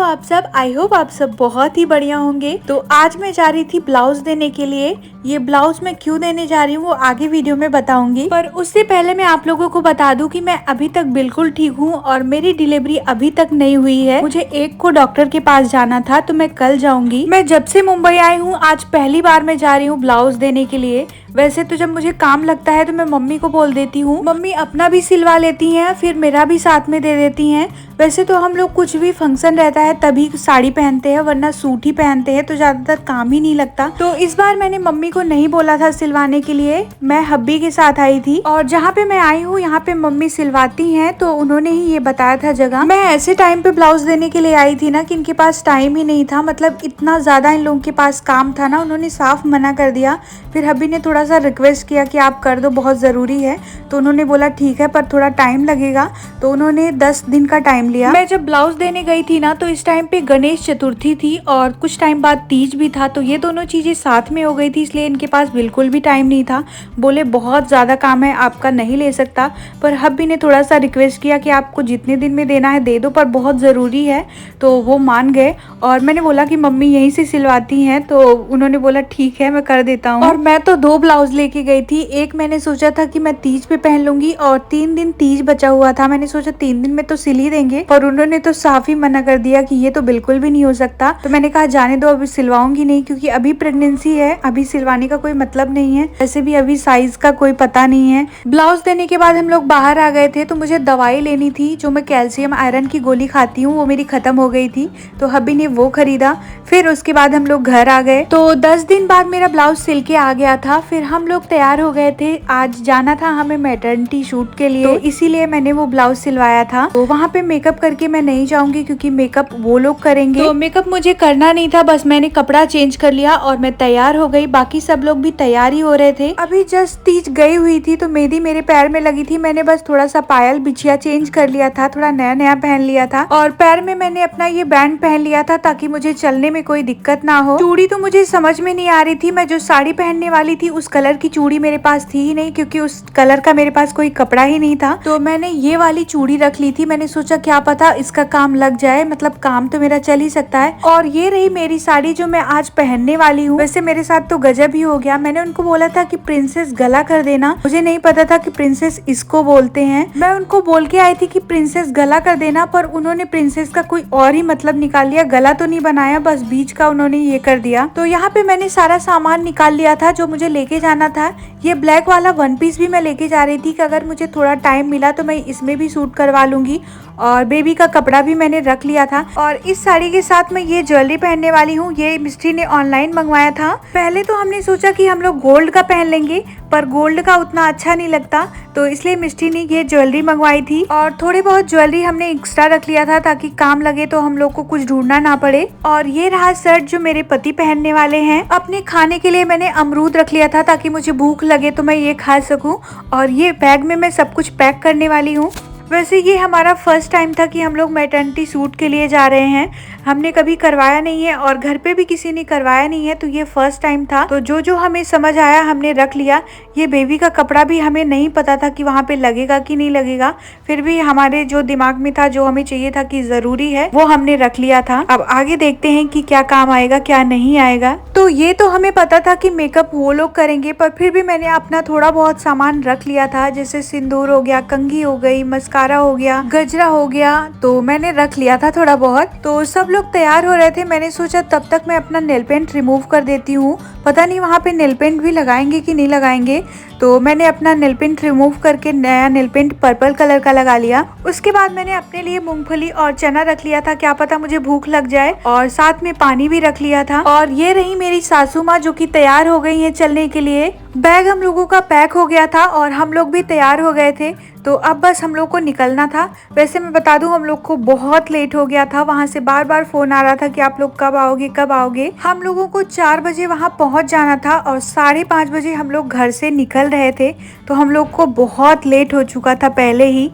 आप सब। I hope आप सब बहुत ही बढ़िया होंगे। तो आज मैं जा रही थी ब्लाउज देने के लिए। ये ब्लाउज मैं क्यों देने जा रही हूँ वो आगे वीडियो में बताऊंगी, पर उससे पहले मैं आप लोगों को बता दूं कि मैं अभी तक बिल्कुल ठीक हूँ और मेरी डिलीवरी अभी तक नहीं हुई है। मुझे एक को डॉक्टर के पास जाना था तो मैं कल जाऊंगी। मैं जब से मुंबई आई हूँ आज पहली बार मैं जा रही हूँ ब्लाउज देने के लिए। वैसे तो जब मुझे काम लगता है तो मैं मम्मी को बोल देती हूँ, मम्मी अपना भी सिलवा लेती हैं, फिर मेरा भी साथ में दे देती हैं। वैसे तो हम लोग कुछ भी फंक्शन रहता है तभी साड़ी पहनते हैं, वरना सूट ही पहनते हैं, तो ज्यादातर काम ही नहीं लगता। तो इस बार मैंने मम्मी को नहीं बोला था सिलवाने के लिए, मैं हब्बी के साथ आई थी और जहाँ पे मैं आई हूँ यहाँ पे मम्मी सिलवाती हैं, तो उन्होंने ही ये बताया था जगह। मैं ऐसे टाइम पे ब्लाउज देने के लिए आई थी ना कि इनके पास टाइम ही नहीं था, मतलब इतना ज्यादा इन लोगों के पास काम था ना, उन्होंने साफ मना कर दिया। फिर हब्बी ने थोड़ा सा रिक्वेस्ट किया कि आप कर दो, बहुत ज़रूरी है, तो उन्होंने बोला ठीक है पर थोड़ा टाइम लगेगा, तो उन्होंने 10 दिन का टाइम लिया। मैं जब ब्लाउज देने गई थी ना तो इस टाइम पे गणेश चतुर्थी थी और कुछ टाइम बाद तीज भी था, तो ये दोनों चीज़ें साथ में हो गई थी, इसलिए इनके पास बिल्कुल भी टाइम नहीं था। बोले बहुत ज़्यादा काम है, आपका नहीं ले सकता, पर हब्बी ने थोड़ा सा रिक्वेस्ट किया कि आपको जितने दिन में देना है दे दो, पर बहुत ज़रूरी है, तो वो मान गए। और मैंने बोला कि मम्मी यहीं से सिलवाती हैं, तो उन्होंने बोला ठीक है मैं कर देता हूँ। और मैं तो 2 ब्लाउज लेके गई थी। एक मैंने सोचा था कि मैं तीज पे पहन लूंगी और 3 दिन तीज बचा हुआ था, मैंने सोचा 3 दिन में तो सिल ही देंगे, पर उन्होंने तो साफ ही मना कर दिया कि ये तो बिल्कुल भी नहीं हो सकता। तो मैंने कहा जाने दो, अभी सिलवाऊंगी नहीं, क्योंकि अभी प्रेगनेंसी है, अभी सिलवाने का कोई मतलब नहीं है, वैसे भी अभी साइज का कोई पता नहीं है। ब्लाउज देने के बाद हम लोग बाहर आ गए थे, तो मुझे दवाई लेनी थी, जो मैं कैल्शियम आयरन की गोली खाती हूँ, वो मेरी खत्म हो गई थी, तो हब्बी ने वो खरीदा। फिर उसके बाद हम लोग घर आ गए, तो 10 दिन बाद मेरा ब्लाउज सिल के आ गया था। फिर हम लोग तैयार हो गए थे, आज जाना था हमें मैटरनिटी शूट के लिए, तो इसीलिए मैंने वो ब्लाउज सिलवाया था। तो वहाँ पे मेकअप करके मैं नहीं जाऊंगी क्योंकि मेकअप वो लोग करेंगे, तो मेकअप मुझे करना नहीं था, बस मैंने कपड़ा चेंज कर लिया और मैं तैयार हो गई। बाकी सब लोग भी तैयार ही हो रहे थे। अभी जस्ट तीज गई हुई थी तो मेहंदी मेरे पैर में लगी थी, मैंने बस थोड़ा सा पायल बिछिया चेंज कर लिया था, थोड़ा नया नया पहन लिया था, और पैर में मैंने अपना ये बैंड पहन लिया था ताकि मुझे चलने में कोई दिक्कत ना हो। चूड़ी तो मुझे समझ में नहीं आ रही थी, मैं जो साड़ी पहनने वाली थी उस कलर की चूड़ी मेरे पास थी ही नहीं, क्योंकि उस कलर का मेरे पास कोई कपड़ा ही नहीं था, तो मैंने ये वाली चूड़ी रख ली थी। मैंने सोचा क्या पता इसका काम लग जाए, मतलब काम तो मेरा चल ही सकता है। और ये रही मेरी साड़ी जो मैं आज पहनने वाली हूँ। वैसे मेरे साथ तो गजब ही हो गया, मैंने उनको बोला था कि प्रिंसेस गला कर देना, मुझे नहीं पता था कि प्रिंसेस इसको बोलते हैं। मैं उनको बोल के आई थी कि प्रिंसेस गला कर देना, पर उन्होंने प्रिंसेस का कोई और ही मतलब निकाल लिया, गला तो नहीं बनाया, बस बीच का उन्होंने ये कर दिया। तो यहाँ पे मैंने सारा सामान निकाल लिया था जो मुझे लेके जाना था। ये ब्लैक वाला वन पीस भी मैं लेके जा रही थी कि अगर मुझे थोड़ा टाइम मिला तो मैं इसमें भी सूट करवा लूंगी, और बेबी का कपड़ा भी मैंने रख लिया था। और इस साड़ी के साथ मैं ये ज्वेलरी पहनने वाली हूँ, ये मिस्ट्री ने ऑनलाइन मंगवाया था। पहले तो हमने सोचा कि हम लोग गोल्ड का पहन लेंगे, पर गोल्ड का उतना अच्छा नहीं लगता, तो इसलिए मिस्ट्री ने ये ज्वेलरी मंगवाई थी। और थोड़ी बहुत ज्वेलरी हमने एक्स्ट्रा रख लिया था ताकि काम लगे तो हम लोग को कुछ ढूंढना ना पड़े। और ये रहा शर्ट जो मेरे पति पहनने वाले हैं। अपने खाने के लिए मैंने अमरूद रख लिया था ताकि मुझे भूख लगे तो मैं ये खा सकूं। और ये बैग में मैं सब कुछ पैक करने वाली हूँ। वैसे ये हमारा फर्स्ट टाइम था कि हम लोग मैटरनिटी सूट के लिए जा रहे हैं, हमने कभी करवाया नहीं है और घर पे भी किसी ने करवाया नहीं है, तो ये फर्स्ट टाइम था। तो जो जो हमें समझ आया हमने रख लिया। ये बेबी का कपड़ा भी हमें नहीं पता था कि वहाँ पे लगेगा कि नहीं लगेगा, फिर भी हमारे जो दिमाग में था, जो हमें चाहिए था कि जरूरी है, वो हमने रख लिया था। अब आगे देखते हैं कि क्या काम आएगा क्या नहीं आएगा। तो ये तो हमें पता था कि मेकअप वो लोग करेंगे, पर फिर भी मैंने अपना थोड़ा बहुत सामान रख लिया था, जैसे सिंदूर हो गया, कंघी हो गई, मस्कारा हो गया, गजरा हो गया, तो मैंने रख लिया था थोड़ा बहुत। तो सब लोग तैयार हो रहे थे, मैंने सोचा तब तक मैं अपना नेल पेंट रिमूव कर देती हूँ, पता नहीं वहाँ पे नेल पेंट भी लगाएंगे कि नहीं लगाएंगे। तो मैंने अपना नेल पेंट रिमूव करके नया नेल पेंट पर्पल कलर का लगा लिया। उसके बाद मैंने अपने लिए मूंगफली और चना रख लिया था, क्या पता मुझे भूख लग जाए, और साथ में पानी भी रख लिया था। और ये रही मेरी सासू माँ जो कि तैयार हो गई है चलने के लिए। बैग हम लोगों का पैक हो गया था और हम लोग भी तैयार हो गए थे, तो अब बस हम लोग को निकलना था। वैसे मैं बता दूं हम लोग को बहुत लेट हो गया था, वहाँ से बार बार फोन आ रहा था कि आप लोग कब आओगे कब आओगे। हम लोगों को 4 बजे वहाँ पहुँच जाना था और 5:30 बजे हम लोग घर से निकल रहे थे, तो हम लोग को बहुत लेट हो चुका था पहले ही।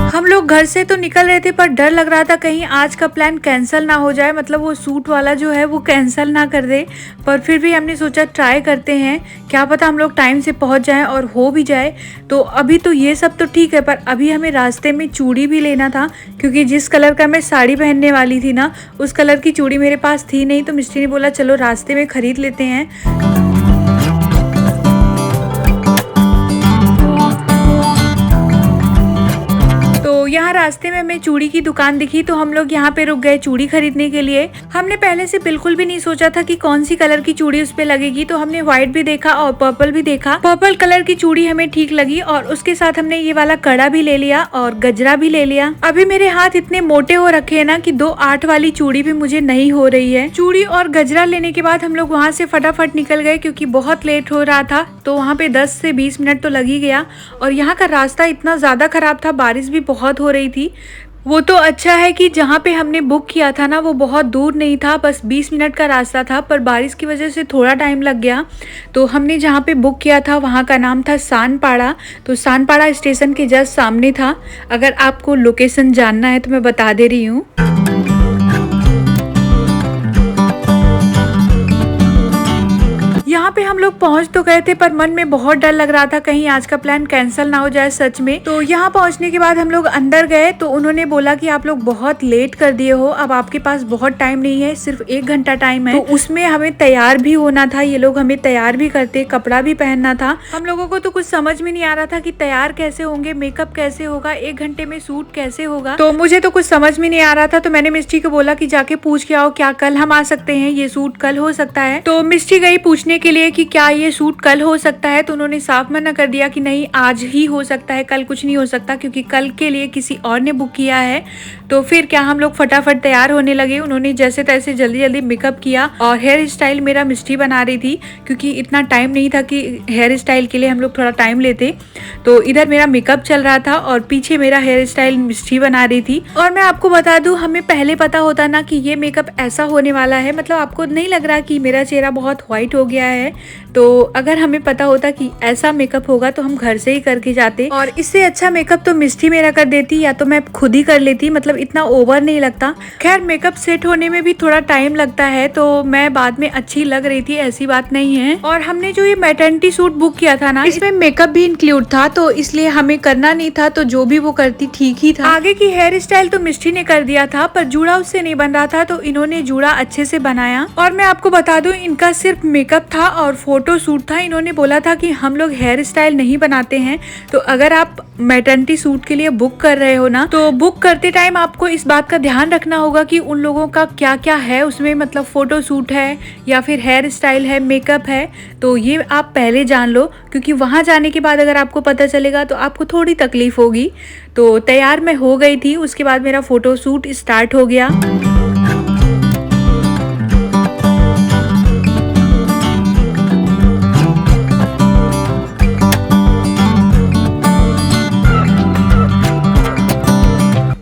हम लोग घर से तो निकल रहे थे पर डर लग रहा था कहीं आज का प्लान कैंसिल ना हो जाए, मतलब वो सूट वाला जो है वो कैंसिल ना कर दे। पर फिर भी हमने सोचा ट्राई करते हैं, क्या पता हम लोग टाइम से पहुंच जाएं और हो भी जाए। तो अभी तो ये सब तो ठीक है, पर अभी हमें रास्ते में चूड़ी भी लेना था, क्योंकि जिस कलर का मैं साड़ी पहनने वाली थी ना उस कलर की चूड़ी मेरे पास थी नहीं। तो मिस्त्री ने बोला चलो रास्ते में खरीद लेते हैं। यहाँ रास्ते में हमें चूड़ी की दुकान दिखी तो हम लोग यहाँ पे रुक गए चूड़ी खरीदने के लिए। हमने पहले से बिल्कुल भी नहीं सोचा था कि कौन सी कलर की चूड़ी उस पे लगेगी, तो हमने व्हाइट भी देखा और पर्पल भी देखा। पर्पल कलर की चूड़ी हमें ठीक लगी और उसके साथ हमने ये वाला कड़ा भी ले लिया और गजरा भी ले लिया। अभी मेरे हाथ इतने मोटे हो रखे हैं ना कि 2 8 वाली चूड़ी भी मुझे नहीं हो रही है। चूड़ी और गजरा लेने के बाद हम लोग वहाँ से फटाफट निकल गए, क्योंकि बहुत लेट हो रहा था। तो वहाँ पे 10 से 20 मिनट तो लग ही गया और यहाँ का रास्ता इतना ज्यादा खराब था, बारिश भी बहुत हो रही थी। वो तो अच्छा है कि जहाँ पे हमने बुक किया था ना वो बहुत दूर नहीं था, बस 20 मिनट का रास्ता था, पर बारिश की वजह से थोड़ा टाइम लग गया। तो हमने जहाँ पे बुक किया था वहाँ का नाम था सानपाड़ा। तो सानपाड़ा स्टेशन के जस्ट सामने था। अगर आपको लोकेशन जानना है तो मैं बता दे रही हूँ। यहाँ पे हम लोग पहुँच तो गए थे, पर मन में बहुत डर लग रहा था कहीं आज का प्लान कैंसिल ना हो जाए सच में। तो यहाँ पहुँचने के बाद हम लोग अंदर गए तो उन्होंने बोला कि आप लोग बहुत लेट कर दिए हो, अब आपके पास बहुत टाइम नहीं है, सिर्फ 1 घंटा टाइम है। तो उसमें हमें तैयार भी होना था, ये लोग हमें तैयार भी करते, कपड़ा भी पहनना था। हम लोगों को तो कुछ समझ में नहीं आ रहा था कि तैयार कैसे होंगे, मेकअप कैसे होगा, 1 घंटे में सूट कैसे होगा। तो मुझे तो कुछ समझ में नहीं आ रहा था। तो मैंने मिस्टी को बोला कि जाके पूछ के आओ क्या कल हम आ सकते हैं, ये सूट कल हो सकता है। तो मिस्टी गई पूछने के लिए कि क्या ये सूट कल हो सकता है, तो उन्होंने साफ मना कर दिया कि नहीं आज ही हो सकता है, कल कुछ नहीं हो सकता, क्योंकि कल के लिए किसी और ने बुक किया है। तो फिर क्या हम लोग फटाफट तैयार होने लगे। उन्होंने जैसे तैसे जल्दी जल्दी मेकअप किया और हेयर स्टाइल मेरा मिस्टी बना रही थी, क्योंकि इतना टाइम नहीं था कि हेयर स्टाइल के लिए हम लोग थोड़ा टाइम लेते। तो इधर मेरा मेकअप चल रहा था और पीछे मेरा हेयर स्टाइल मिस्टी बना रही थी। और मैं आपको बता दूं, हमें पहले पता होता ना कि ये मेकअप ऐसा होने वाला है, मतलब आपको नहीं लग रहा कि मेरा चेहरा बहुत व्हाइट हो गया है, तो अगर हमें पता होता कि ऐसा मेकअप होगा तो हम घर से ही करके जाते। और इससे अच्छा मेकअप तो मिस्टी मेरा कर देती या तो मैं खुद ही कर लेती, मतलब इतना ओवर नहीं लगता। खैर मेकअप सेट होने में भी थोड़ा टाइम लगता है, तो मैं बाद में अच्छी लग रही थी, ऐसी बात नहीं है। और हमने जो ये मैटरनिटी सूट बुक किया था ना, इसमें मेकअप भी इंक्लूड था, तो इसलिए हमें करना नहीं था, तो जो भी वो करती ठीक ही था। आगे की हेयर स्टाइल तो मिस्टी ने कर दिया था, पर जूड़ा उससे नहीं बन रहा था, तो इन्होंने जूड़ा अच्छे से बनाया। और मैं आपको बता दूं, इनका सिर्फ मेकअप था और फोटो सूट था। इन्होंने बोला था कि हम लोग हेयर स्टाइल नहीं बनाते हैं, तो अगर आप मैटरनिटी सूट के लिए बुक कर रहे हो ना, तो बुक करते टाइम आपको इस बात का ध्यान रखना होगा कि उन लोगों का क्या क्या है उसमें, मतलब फोटो सूट है या फिर हेयर स्टाइल है, मेकअप है, तो ये आप पहले जान लो, क्योंकि वहां जाने के बाद अगर आपको पता चलेगा तो आपको थोड़ी तकलीफ होगी। तो तैयार मैं हो गई थी, उसके बाद मेरा फोटो शूट स्टार्ट हो गया।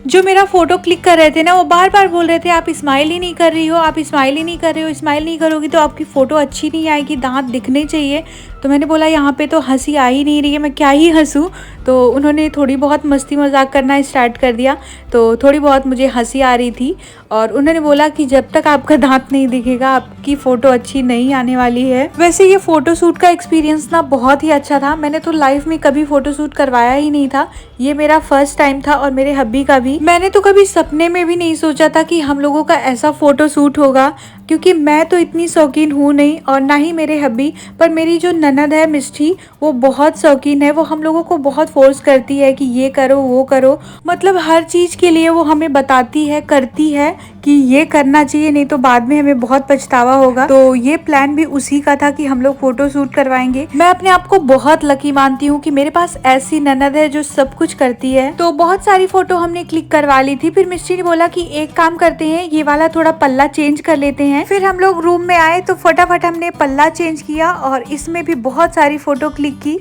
जो मेरा फोटो क्लिक कर रहे थे ना, वो बार बार बोल रहे थे आप स्माइल ही नहीं कर रही हो, आप स्माइल ही नहीं कर रहे हो, स्माइल नहीं करोगी तो आपकी फ़ोटो अच्छी नहीं आएगी, दांत दिखने चाहिए। तो मैंने बोला यहाँ पे तो हंसी आ ही नहीं रही है, मैं क्या ही हंसूँ। तो उन्होंने थोड़ी बहुत मस्ती मजाक करना स्टार्ट कर दिया, तो थोड़ी बहुत मुझे हंसी आ रही थी। और उन्होंने बोला कि जब तक आपका दांत नहीं दिखेगा आपकी फ़ोटो अच्छी नहीं आने वाली है। वैसे ये फ़ोटो शूट का एक्सपीरियंस ना बहुत ही अच्छा था। मैंने तो लाइफ में कभी फ़ोटो शूट करवाया ही नहीं था, ये मेरा फर्स्ट टाइम था और मेरे हब्बी का भी। मैंने तो कभी सपने में भी नहीं सोचा था कि हम लोगों का ऐसा फ़ोटो शूट होगा, क्योंकि मैं तो इतनी शौकीन हूँ नहीं और ना ही मेरे हब्बी। पर मेरी जो ननद है मिष्टी, वो बहुत शौकीन है, वो हम लोगों को बहुत फोर्स करती है कि ये करो वो करो, मतलब हर चीज़ के लिए वो हमें बताती है, करती है कि ये करना चाहिए, नहीं तो बाद में हमें बहुत पछतावा होगा। तो ये प्लान भी उसी का था कि हम लोग फोटो शूट करवाएंगे। मैं अपने आप को बहुत लकी मानती हूँ कि मेरे पास ऐसी ननद है जो सब कुछ करती है। तो बहुत सारी फोटो हमने क्लिक करवा ली थी। फिर मिस्टी ने बोला कि एक काम करते हैं, ये वाला थोड़ा पल्ला चेंज कर लेते हैं। फिर हम लोग रूम में आए तो फटाफट हमने पल्ला चेंज किया और इसमें भी बहुत सारी फोटो क्लिक की।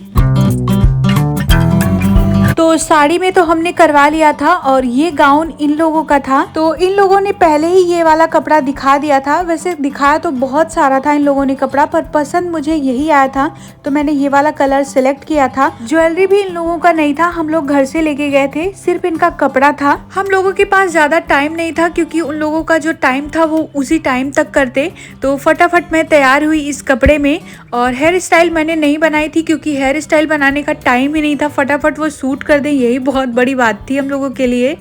तो साड़ी में तो हमने करवा लिया था और ये गाउन इन लोगों का था। तो इन लोगों ने पहले ही ये वाला कपड़ा दिखा दिया था। वैसे दिखाया तो बहुत सारा था इन लोगों ने कपड़ा, पर पसंद मुझे यही आया था तो मैंने ये वाला कलर सिलेक्ट किया था। ज्वेलरी भी इन लोगों का नहीं था, हम लोग घर से लेके गए थे, सिर्फ इनका कपड़ा था। हम लोगों के पास ज्यादा टाइम नहीं था क्योंकि उन लोगों का जो टाइम था वो उसी टाइम तक करते। तो फटाफट मैं तैयार हुई इस कपड़े में। और हेयर स्टाइल मैंने नहीं बनाई थी क्योंकि हेयर स्टाइल बनाने का टाइम ही नहीं था, फटाफट वो सूट कर दे यही बहुत बड़ी बात थी हम लोगों के लिए।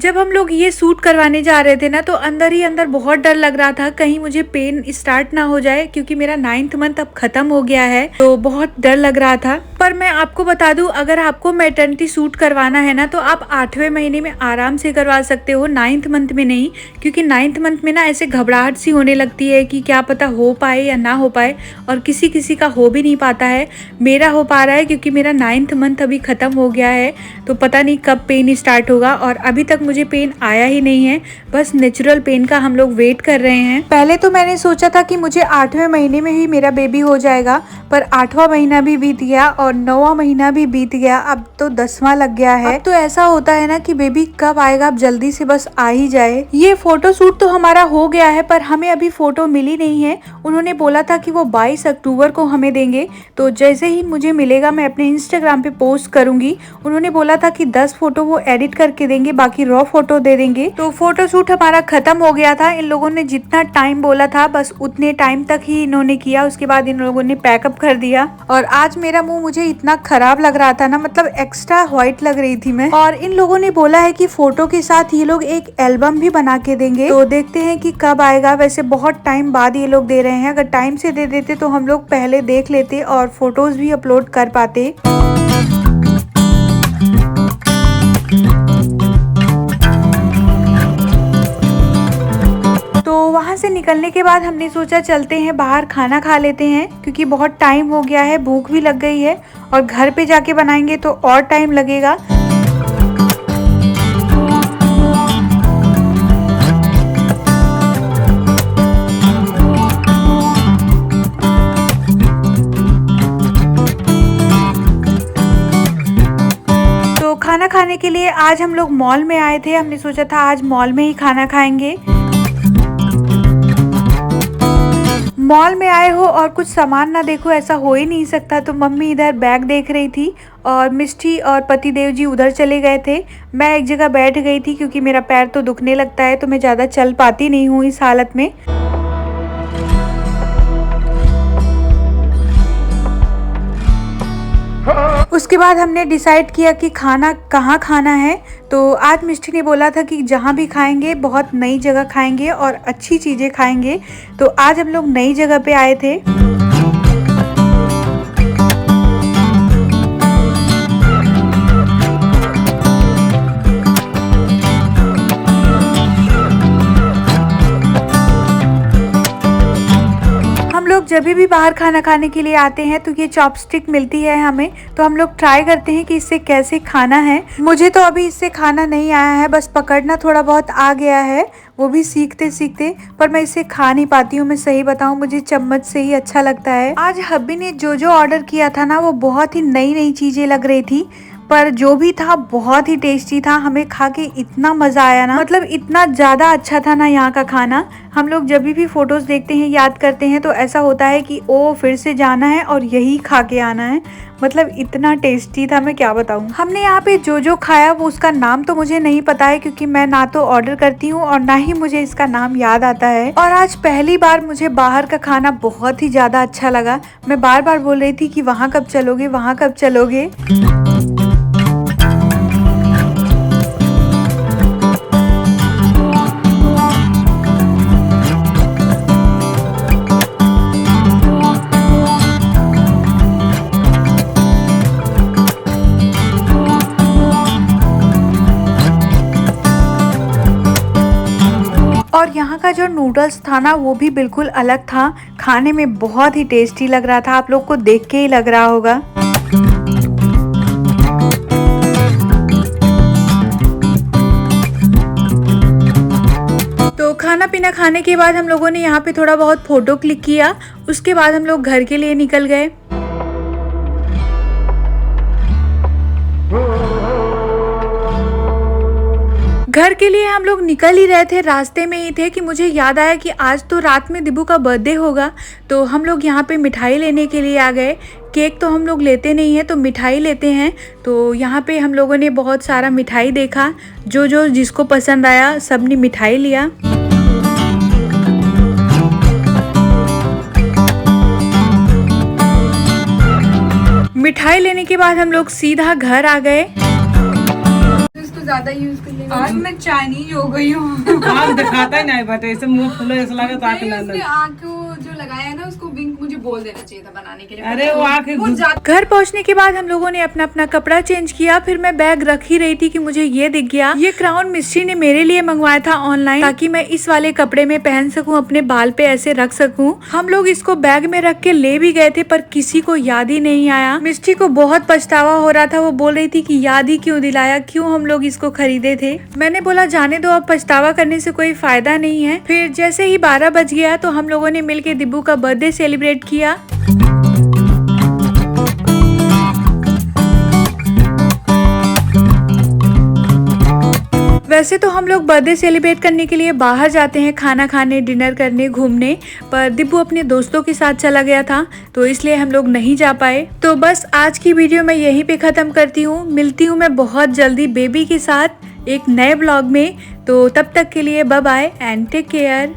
जब हम लोग ये सूट करवाने जा रहे थे ना तो अंदर ही अंदर बहुत डर लग रहा था कहीं मुझे पेन स्टार्ट ना हो जाए, क्योंकि मेरा 9th मंथ अब खत्म हो गया है तो बहुत डर लग रहा था। पर मैं आपको बता दूं, अगर आपको मैटरनिटी सूट करवाना है ना तो आप 8वें महीने में आराम से करवा सकते हो, 9th मंथ में नहीं। क्योंकि 9th मंथ में ना ऐसे घबराहट सी होने लगती है कि क्या पता हो पाए या ना हो पाए, और किसी किसी का हो भी नहीं पाता है। मेरा हो पा रहा है क्योंकि मेरा 9th मंथ अभी खत्म हो गया है, तो पता नहीं कब पेन स्टार्ट होगा। और अभी तक मुझे पेन आया ही नहीं है, बस नेचुरल पेन का हम लोग वेट कर रहे हैं। पहले तो मैंने सोचा था कि मुझे 8वें महीने में ही मेरा बेबी हो जाएगा, पर 8वां महीना भी बीत गया और 9वां महीना भी बीत गया, अब तो 10वां लग गया है। अब तो ऐसा होता है ना कि बेबी कब आएगा, अब जल्दी से बस आ ही जाए। ये फोटो शूट तो हमारा हो गया है, पर हमें अभी फोटो मिली नहीं है। उन्होंने बोला था कि वो 22 अक्टूबर को हमें देंगे, तो जैसे ही मुझे मिलेगा मैं अपने इंस्टाग्राम पे पोस्ट करूंगी। उन्होंने बोला था कि 10 फोटो वो एडिट करके देंगे, बाकी रॉ फोटो दे देंगे। तो फोटो शूट हमारा खत्म हो गया था। इन लोगों ने जितना टाइम बोला था बस उतने टाइम तक ही इन्होंने किया, उसके बाद इन लोगों ने पैकअप कर दिया। और आज मेरा मुंह मुझे इतना खराब लग रहा था ना, मतलब एक्स्ट्रा व्हाइट लग रही थी मैं। और इन लोगों ने बोला है कि फोटो के साथ ये लोग एक एल्बम भी बना के देंगे, तो देखते हैं कि कब आएगा। वैसे बहुत टाइम बाद ये लोग दे रहे हैं, अगर टाइम से दे देते तो हम लोग पहले देख लेते और फोटोज भी अपलोड कर पाते। तो वहाँ से निकलने के बाद हमने सोचा चलते हैं बाहर खाना खा लेते हैं, क्योंकि बहुत टाइम हो गया है, भूख भी लग गई है और घर पे जाके बनाएंगे तो और टाइम लगेगा। तो खाना खाने के लिए आज हम लोग मॉल में आए थे, हमने सोचा था आज मॉल में ही खाना खाएंगे। मॉल में आए हो और कुछ सामान ना देखो, ऐसा हो ही नहीं सकता। तो मम्मी इधर बैग देख रही थी और मिष्टी और पतिदेव जी उधर चले गए थे। मैं एक जगह बैठ गई थी क्योंकि मेरा पैर तो दुखने लगता है, तो मैं ज़्यादा चल पाती नहीं हूँ इस हालत में। उसके बाद हमने डिसाइड किया कि खाना कहाँ खाना है। तो आज मिष्टी ने बोला था कि जहाँ भी खाएंगे बहुत नई जगह खाएंगे और अच्छी चीज़ें खाएंगे, तो आज हम लोग नई जगह पे आए थे। जब भी बाहर खाना खाने के लिए आते हैं तो ये चॉपस्टिक मिलती है हमें, तो हम लोग ट्राई करते हैं कि इससे कैसे खाना है। मुझे तो अभी इससे खाना नहीं आया है, बस पकड़ना थोड़ा बहुत आ गया है, वो भी सीखते सीखते, पर मैं इसे खा नहीं पाती हूँ। मैं सही बताऊँ, मुझे चम्मच से ही अच्छा लगता है। आज हब्बी ने जो ऑर्डर किया था ना वो बहुत ही नई नई चीजें लग रही थी, पर जो भी था बहुत ही टेस्टी था। हमें खा के इतना मजा आया ना, मतलब इतना ज्यादा अच्छा था ना यहाँ का खाना। हम लोग जब भी फोटोज देखते हैं, याद करते हैं, तो ऐसा होता है कि ओ फिर से जाना है और यही खा के आना है। मतलब इतना टेस्टी था, मैं क्या बताऊँ। हमने यहाँ पे जो खाया वो उसका नाम तो मुझे नहीं पता है, क्योंकि मैं ना तो ऑर्डर करती हूँ और ना ही मुझे इसका नाम याद आता है। और आज पहली बार मुझे बाहर का खाना बहुत ही ज्यादा अच्छा लगा। मैं बार बार बोल रही थी कि वहाँ कब चलोगे, वहाँ कब चलोगे। और यहाँ का जो नूडल्स था ना वो भी बिल्कुल अलग था, खाने में बहुत ही टेस्टी लग रहा था। आप लोग को देख के ही लग रहा होगा। तो खाना खाना पीना खाने के बाद हम लोगों ने यहाँ पे थोड़ा बहुत फोटो क्लिक किया। उसके बाद हम लोग घर के लिए निकल गए। घर के लिए हम लोग निकल ही रहे थे, रास्ते में ही थे कि मुझे याद आया कि आज तो रात में दिब्बू का बर्थडे होगा। तो हम लोग यहाँ पे मिठाई लेने के लिए आ गए। केक तो हम लोग लेते नहीं हैं, तो मिठाई लेते हैं। तो यहाँ पे हम लोगों ने बहुत सारा मिठाई देखा, जो जिसको पसंद आया सब ने मिठाई लिया। मिठाई लेने के बाद हम लोग सीधा घर आ गए। ज्यादा यूज कर लेंगे। आज मैं चाइनीज हो गई हूँ। आँख दिखाता ही नहीं बटे, ऐसे मुंह खुला ऐसा लगा तो आँख ना लगे। आँख जो लगाया है ना उसको विंक मुझे बोल देना चाहिए था बनाने के लिए। अरे वो आँख। घर पहुँचने के बाद हम लोगों ने अपना अपना कपड़ा चेंज किया। फिर मैं बैग रख ही रही थी कि मुझे ये दिख गया। ये क्राउन मिस्ट्री ने मेरे लिए मंगवाया था ऑनलाइन, ताकि मैं इस वाले कपड़े में पहन सकूं, अपने बाल पे ऐसे रख सकूं। हम लोग इसको बैग में रख के ले भी गए थे, पर किसी को याद ही नहीं आया। मिस्ट्री को बहुत पछतावा हो रहा था। वो बोल रही थी कि याद ही क्यों दिलाया, क्यों हम लोग इसको खरीदे थे। मैंने बोला जाने दो, अब पछतावा करने से कोई फायदा नहीं है। फिर जैसे ही 12 बज गया तो हम लोगों ने मिलके दिब्बू का बर्थडे सेलिब्रेट किया। वैसे तो हम लोग बर्थडे सेलिब्रेट करने के लिए बाहर जाते हैं, खाना खाने, डिनर करने, घूमने, पर दिब्बू अपने दोस्तों के साथ चला गया था, तो इसलिए हम लोग नहीं जा पाए। तो बस आज की वीडियो मैं यहीं पे ख़त्म करती हूँ। मिलती हूँ मैं बहुत जल्दी बेबी के साथ एक नए ब्लॉग में। तो तब तक के लिए bye bye and take care.